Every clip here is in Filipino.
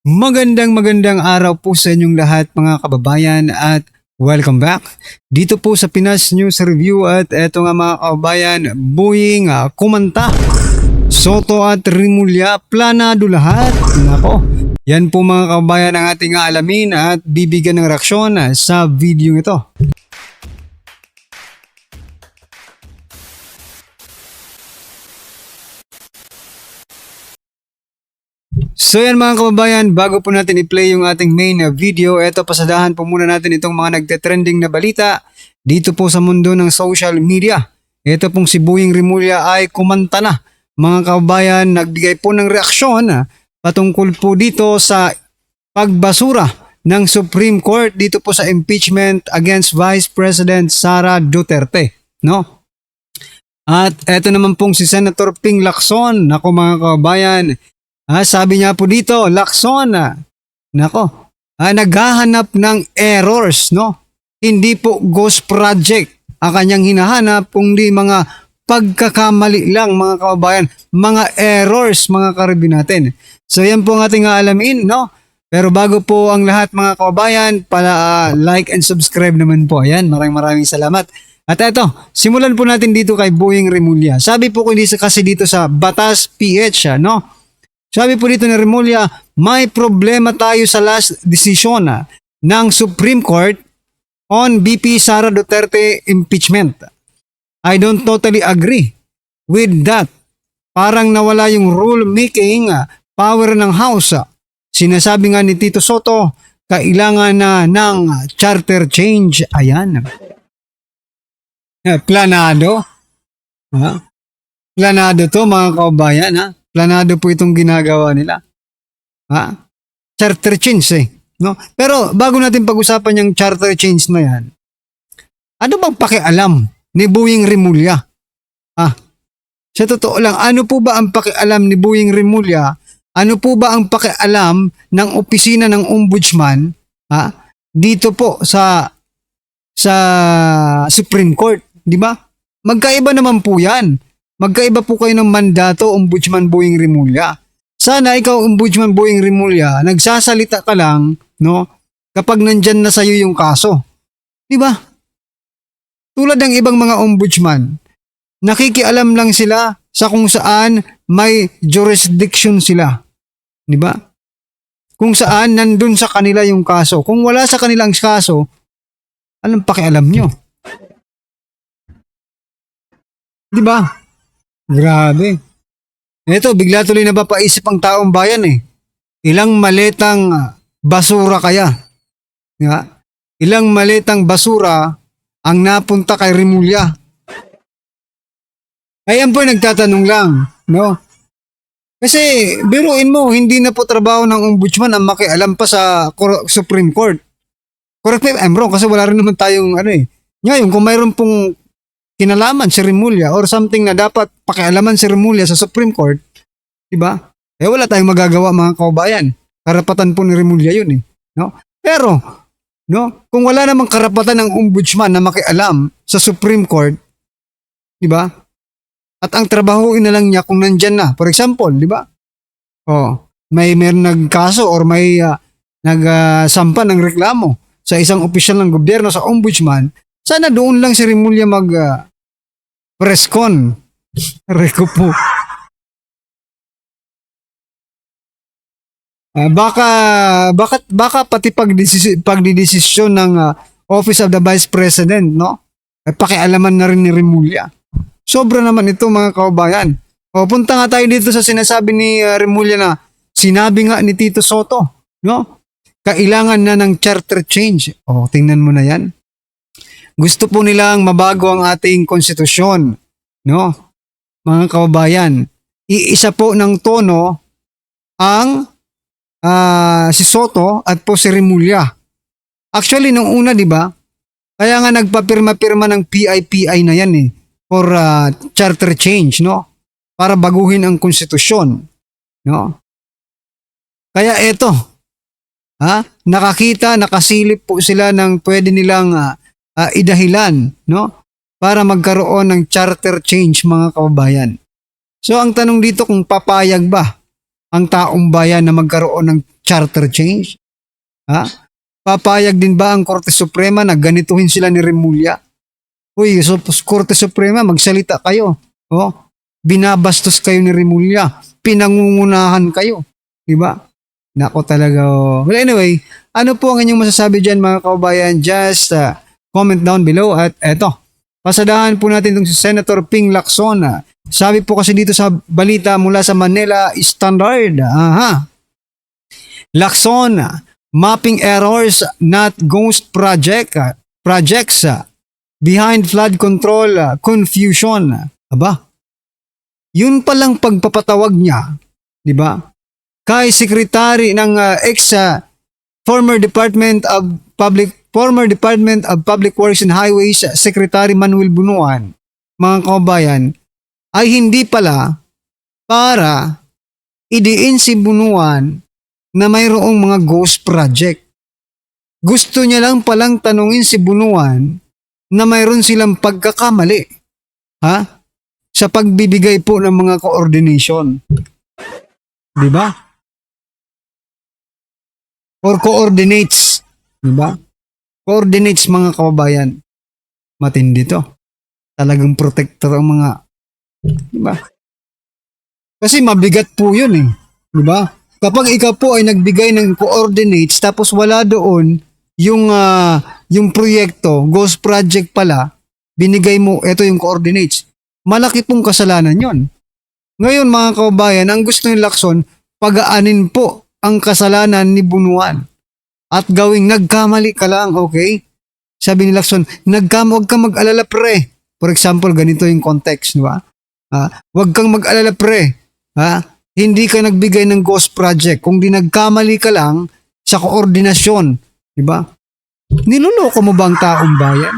Magandang araw po sa inyong lahat mga kababayan at welcome back dito po sa Pinas News Review. At eto nga mga kababayan, buwing kumanta, Soto at Rimulya, planado lahat. Nako, yan po mga kababayan ang ating alamin at bibigyan ng reaksyon sa video ito. So yan mga kababayan, bago po natin i-play yung ating main video, eto pasadahan po muna natin itong mga nagte-trending na balita dito po sa mundo ng social media. Ito pong si Boying Rimulya ay kumanta na mga kababayan, nagbigay po ng reaksyon patungkol po dito sa pagbasura ng Supreme Court dito po sa impeachment against Vice President Sara Duterte, no? At eto naman pong si Senator Ping Lacson, nako mga kababayan, sabi niya po dito, Lacson, naghahanap ng errors, no? Hindi po ghost project ang kanyang hinahanap, kundi mga pagkakamali lang mga kababayan, mga errors mga karibin natin. So yan po ang ating aalamin, no? Pero bago po ang lahat mga kababayan, like and subscribe naman po. Ayan, maraming salamat. At eto, simulan po natin dito kay Boying Rimulya. Sabi po ko kasi dito sa Batas PH, no? Sabi po dito ni Rimulya, may problema tayo sa last decision ng Supreme Court on BP Sara Duterte impeachment. I don't totally agree with that. Parang nawala yung rule-making power ng House. Sinasabi nga ni Tito Soto, kailangan na ng charter change. Ayan. Planado. Planado to mga kababayan, ha? Planado po itong ginagawa nila. Charter change no? Pero bago natin pag-usapan yung charter change na yan, ano bang pakialam ni Boying Rimulya? Sa totoo lang, ano po ba ang pakialam ni Boying Rimulya? Ano po ba ang pakialam ng opisina ng ombudsman dito po sa Supreme Court, di ba? Magkaiba naman po yan. Magkaiba po kayo ng mandato, Ombudsman Boying Rimulya. Sana ikaw, Ombudsman Boying Rimulya, nagsasalita ka lang, no? Kapag nandyan na sa'yo yung kaso. Di ba? Tulad ng ibang mga ombudsman, nakikialam lang sila sa kung saan may jurisdiction sila. Di ba? Kung saan nandun sa kanila yung kaso. Kung wala sa kanilang kaso, anong pakialam nyo? Di ba? Grabe. Ito, bigla tuloy napapaisip ang taong bayan Ilang maletang basura kaya? Ilang maletang basura ang napunta kay Rimulya? Ayan po nagtatanong lang, no? Kasi biruin mo, hindi na po trabaho ng ombudsman ang makialam pa sa Supreme Court. Correct me if I'm wrong, kasi wala rin naman tayong Ngayon, kung mayroon pong kinalaman si Rimulya or something na dapat pakialaman si Rimulya sa Supreme Court, di ba? Wala tayong magagawa mga kababayan. Karapatan po ni Rimulya yun no? Pero, no, kung wala namang karapatan ng ombudsman na makialam sa Supreme Court, di ba? At ang trabahuin na lang niya kung nandyan na. For example, di ba? May nagkaso or may nagsampa ng reklamo sa isang opisyal ng gobyerno sa ombudsman, sana doon lang si Rimulya press con. Reko po. Baka pati pagdidesisyon ng Office of the Vice President, no? Pakialaman na rin ni Rimulya. Sobra naman ito mga kababayan. Punta nga tayo dito sa sinasabi ni Rimulya na sinabi nga ni Tito Soto, no? Kailangan na ng charter change. Tingnan mo na yan. Gusto po nilang mabago ang ating konstitusyon, no? Mga kababayan, iisa po ng tono ang si Soto at po si Rimulya. Actually, nung una, di ba? Kaya nga nagpapirma-pirma ng PIPI na yan for charter change, no? Para baguhin ang konstitusyon, no? Kaya eto, nakasilip po sila ng pwede nilang idahilan, no? Para magkaroon ng charter change mga kababayan. So ang tanong dito kung papayag ba ang taong bayan na magkaroon ng charter change? Ha? Papayag din ba ang Korte Suprema na ganituhin sila ni Remulla? Uy, so, Korte Suprema, magsalita kayo. Oh, binabastos kayo ni Remulla. Pinangungunahan kayo. Diba? Nako talaga. Oh. Well, anyway, ano po ang inyong masasabi dyan mga kababayan? Just comment down below. At eto, pasadahan po natin itong si Senator Ping Lacson. Sabi po kasi dito sa balita mula sa Manila Standard. Lacson, mapping errors, not ghost projects behind flood control confusion. Aba, yun palang pagpapatawag niya, di ba? Kay Secretary ng former Department of Public Works and Highways Secretary Manuel Bunuan, mga kababayan, ay hindi pala para idiin si Bunuan na mayroong mga ghost project. Gusto niya lang palang tanungin si Bunuan na mayroon silang pagkakamali sa pagbibigay po ng mga coordination. Di ba? Or coordinates. Di ba? Coordinates mga kababayan. Matindi to. Talagang protector ang mga, di ba? Kasi mabigat po yun eh. Di ba? Kapag ikaw po ay nagbigay ng coordinates tapos wala doon yung proyekto, ghost project pala, binigay mo, ito yung coordinates. Malaki pong kasalanan yon. Ngayon mga kababayan, ang gusto ni Lacson, pagaanin po ang kasalanan ni Bunuan. At gawing nagkamali ka lang, okay? Sabi ni Lacson, huwag kang mag-alala pre. For example, ganito yung context, di ba? Huwag kang mag-alala pre. Hindi ka nagbigay ng ghost project. Kung di nagkamali ka lang sa koordinasyon, di ba? Niloloko mo ba ang taong bayan?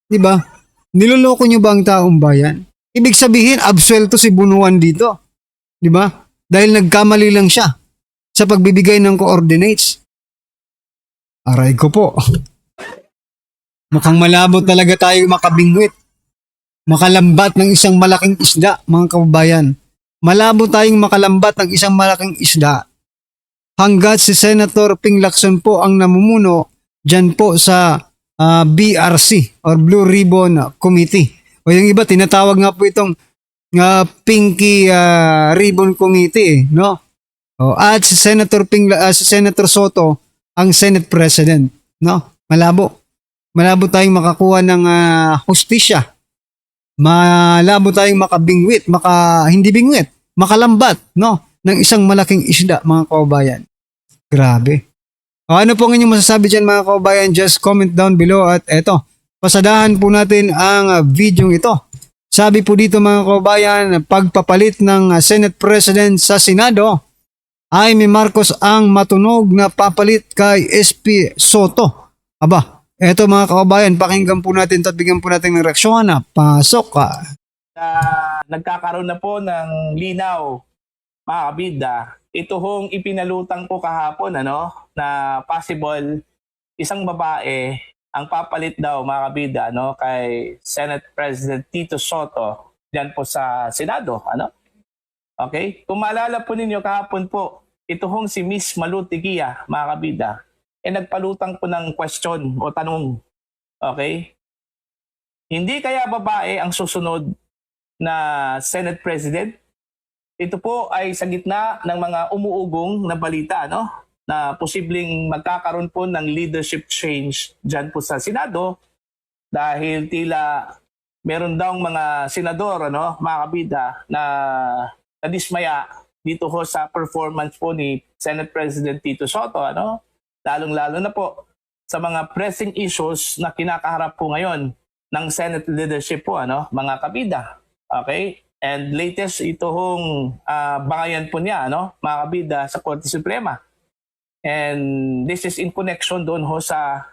Di ba? Niloloko nyo ba ang taong bayan? Ibig sabihin, absuelto si Bunuan dito. Di ba? Dahil nagkamali lang siya sa pagbibigay ng coordinates. Aray ko po. Mukhang malabo talaga tayo makabingwit. Makalambat ng isang malaking isda, mga kababayan. Malabo tayong makalambat ng isang malaking isda hanggat si Senator Ping Lacson po ang namumuno dyan po sa BRC or Blue Ribbon Committee. O yung iba, tinatawag nga po itong Pinky Ribbon Committee, no? At si si Senator Soto ang Senate President, no? Malabo. Malabo tayong makakuha ng hustisya. Malabo tayong makabingwit, hindi bingwit, makalambat, no? Ng isang malaking isda, mga kababayan. Grabe. Ano po ang inyong masasabi dyan, mga kababayan? Just comment down below. At eto, pasadahan po natin ang video ito. Sabi po dito, mga kababayan, pagpapalit ng Senate President sa Senado, Amy Marcos ang matunog na papalit kay SP Soto. Aba, eto mga kababayan, pakinggan po natin at bigyan po natin ng reaksyon. Pasok ka. Nagkakaroon na po ng linaw, mga kabida. Ito hong ipinalutang po kahapon, na possible isang babae ang papalit daw, mga kabida, kay Senate President Tito Soto diyan po sa Senado, Okay? Kung maalala po ninyo kahapon po, ito hong si Miss Malu Tigia, mga kabida, nagpalutang po ng question o tanong. Okay? Hindi kaya babae ang susunod na Senate President? Ito po ay sa gitna ng mga umuugong na balita, na posibleng magkakaroon po ng leadership change dyan po sa Senado dahil tila meron daw mga senador, mga kabida, na nadismaya dito ho sa performance po ni Senate President Tito Soto, lalong-lalo na po sa mga pressing issues na kinakaharap po ngayon ng Senate leadership po, mga kabida. Okay? And latest ito hong bangayan po niya, mga kabida, sa Korte Suprema. And this is in connection doon ho sa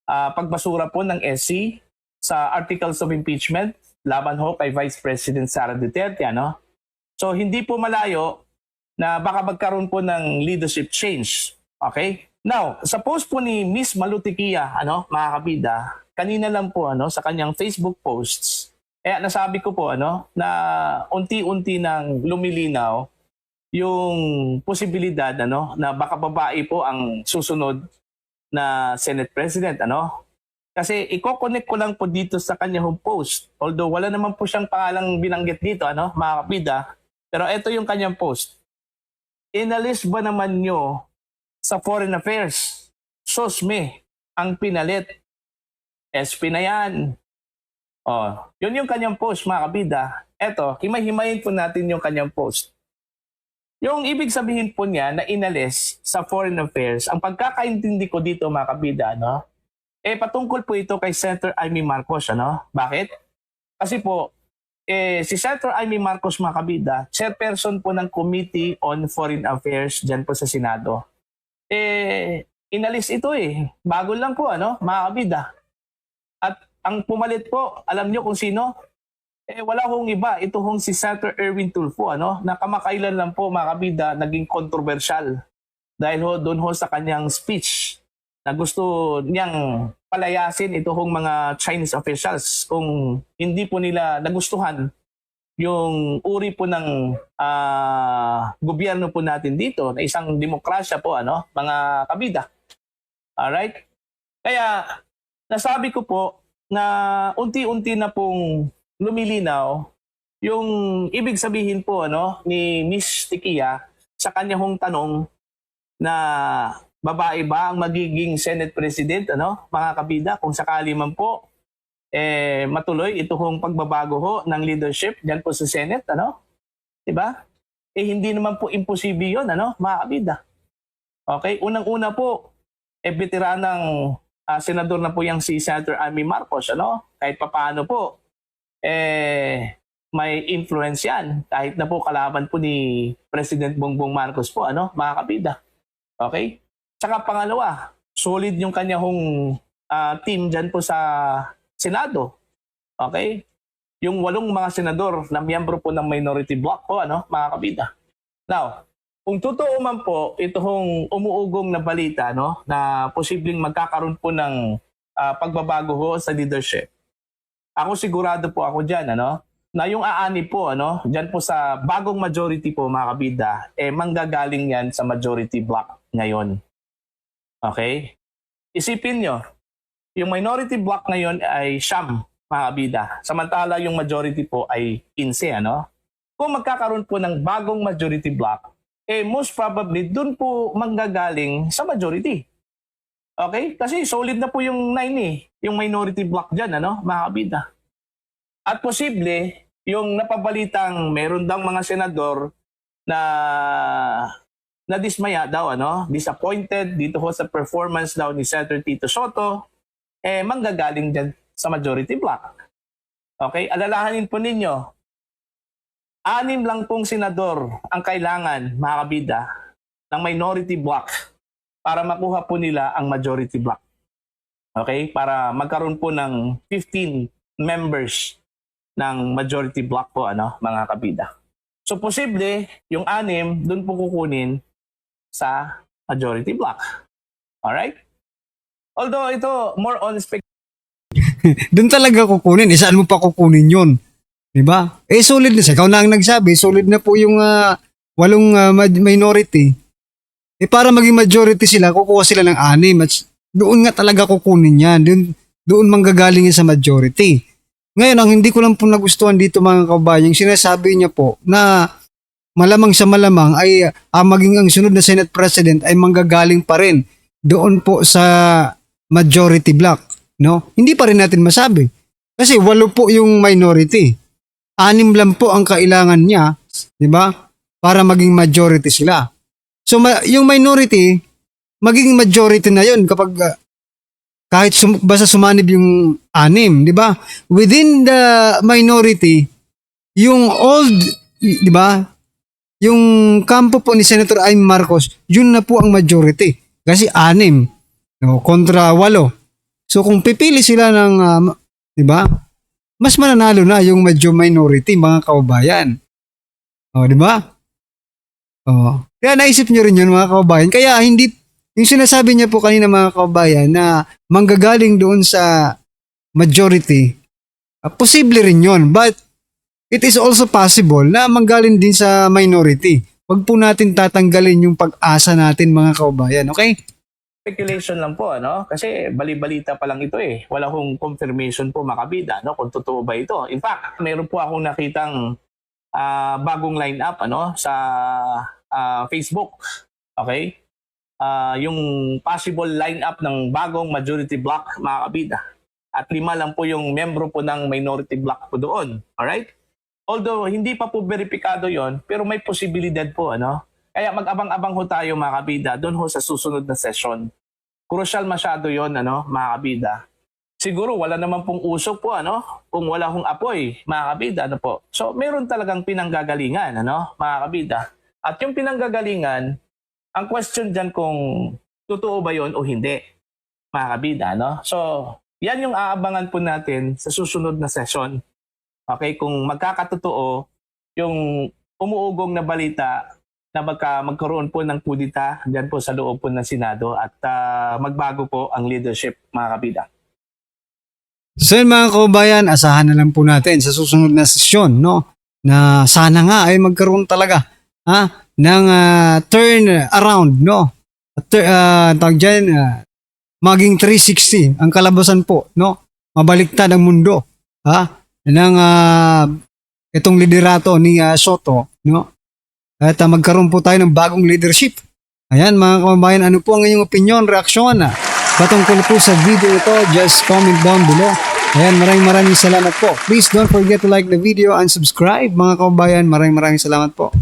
pagbasura po ng SC sa articles of impeachment laban ho kay Vice President Sara Duterte, So hindi po malayo na baka magkaroon po ng leadership change. Okay? Now, sa post po ni Miss Malu Tigia, mga kabida, kanina lang po sa kanyang Facebook posts, Kaya nasabi ko po na unti-unti nang lumilinaw yung posibilidad na baka babae po ang susunod na Senate President Kasi i-connect ko lang po dito sa kanyang post. Although wala naman po siyang pangalang binanggit dito mga kapida. Pero ito yung kanyang post. Inalis ba naman nyo sa Foreign Affairs? SOSME ang pinalit. SP na yan. Yun yung kanyang post mga kabida. Eto, himay-himayin po natin yung kanyang post. Yung ibig sabihin po niya na inalis sa Foreign Affairs, ang pagkakaintindi ko dito mga kabida, patungkol po ito kay Senator Amy Marcos. Bakit? Kasi po, si Senator Amy Marcos mga kabida, chairperson po ng Committee on Foreign Affairs dyan po sa Senado. Inalis ito Bago lang po mga kabida. At ang pumalit po, alam nyo kung sino? Wala hong iba. Ito hong si Senator Erwin Tulfo, na kamakailan lang po mga kabida naging kontrobersyal. Dahil doon sa kanyang speech na gusto niyang palayasin ito hong mga Chinese officials kung hindi po nila nagustuhan yung uri po ng gobyerno po natin dito na isang demokrasya po mga kabida. Alright? Kaya nasabi ko po na unti-unti na pong lumilinaw yung ibig sabihin po ni Miss Tikia sa kanya hong tanong na babae ba ang magiging Senate President mga kabida kung sakali man po matuloy ito hong pagbabago ho ng leadership diyan po sa Senate diba? Hindi naman po imposible yun mga kabida. Okay, unang-una po veteranang senador na po yung si Senator Amy Marcos kahit papaano po may influence yan kahit na po kalaban po ni President Bongbong Marcos po mga kabida. Okay? Tsaka pangalawa, solid yung kanya hong team dyan po sa Senado. Okay? Yung 8 mga senador na miyembro po ng minority bloc po mga kabida. Now, kung totoo man po ito hong umuugong na balita na posibleng magkakaroon po ng pagbabago ho sa leadership. Ako sigurado po ako diyan na yung aani po diyan po sa bagong majority po mga kabida manggagaling yan sa majority block ngayon. Okay? Isipin nyo, yung minority block ngayon ay siyam mga kabida. Samantala yung majority po ay 15 Kung magkakaroon po ng bagong majority block most probably dun po manggagaling sa majority. Okay? Kasi solid na po yung 9 yung minority block dyan, mga kabida. At posible, yung napabalitang meron daw mga senador na dismaya daw, disappointed dito ho sa performance daw ni Senator Tito Soto, manggagaling dyan sa majority block. Okay? Alalahanin po ninyo, 6 lang pong senador ang kailangan, mga kabida, ng minority block para makuha po nila ang majority block. Okay? Para magkaroon po ng 15 members ng majority block po, mga kabida. So, posible, yung 6, dun po kukunin sa majority block. Alright? Although ito, more on Doon talaga kukunin. Saan mo pa kukunin yun? Diba? Solid na siya. Ikaw na ang nagsabi, solid na po yung 8 minority. Para maging majority sila, kukuha sila ng 6. At doon nga talaga kukunin yan. Doon manggagaling yan sa majority. Ngayon, ang hindi ko lang po nagustuhan dito mga kabayan, yung sinasabi niya po na malamang sa malamang ay maging ang sunod na Senate President ay manggagaling pa rin doon po sa majority block. Hindi pa rin natin masabi. Kasi 8 po yung minority. 6 lang po ang kailangan niya, di ba? Para maging majority sila. So yung minority, magiging majority na yun kapag kahit basta sumanib yung 6, di ba? Within the minority, yung old, di ba? Yung kampo po ni Senator Amy Marcos, yun na po ang majority. Kasi 6 kontra 8. So kung pipili sila ng, di ba? Mas mananalo na yung medyo minority, mga kababayan. Di ba? Kaya naisip nyo rin yun, mga kababayan. Kaya hindi, yung sinasabi niya po kanina mga kababayan na manggagaling doon sa majority, Posible rin yon, but it is also possible na manggaling din sa minority. Huwag po natin tatanggalin yung pag-asa natin mga kababayan, okay? Speculation lang po, ano? Kasi bali-balita pa lang ito eh. Wala hong confirmation po mga kabida, no? Kung totoo ba ito. In fact, mayroon po akong nakitang bagong lineup, ano? Sa Facebook. Okay? Yung possible lineup ng bagong majority block mga kabida. At 5 lang po yung membro po ng minority block po doon. Alright? Although hindi pa po beripikado yon, pero may posibilidad po, ano? Kaya mag-abang-abang ho tayo mga kabida doon ho sa susunod na session. Crucial masyado yon, ano, mga kabida. Siguro wala naman pong usok po, ano, kung wala hong apoy, mga kabida, ano po. So meron talagang pinanggagalingan, ano, mga kabida. At yung pinanggagalingan, ang question dyan kung totoo ba yon o hindi, mga kabida, no? So yan yung aabangan po natin sa susunod na session. Okay, kung magkakatotoo yung umuugong na balita na magkaroon po ng kudita dyan po sa loob po ng Senado at magbago po ang leadership, mga kabida. So yun mga kababayan, asahan na lang po natin sa susunod na sesyon, no? Na sana nga ay magkaroon talaga ng turn around, no? Tawag dyan, maging 360 ang kalabasan po, no? Mabaliktad ang mundo, ng itong liderato ni Soto, no? At magkaroon po tayo ng bagong leadership. Ayan mga kababayan, ano po ang inyong opinion, reaksyon patungkol po sa video ito? Just comment down below. Ayan, maraming salamat po. Please don't forget to like the video and subscribe mga kababayan. Maraming salamat po.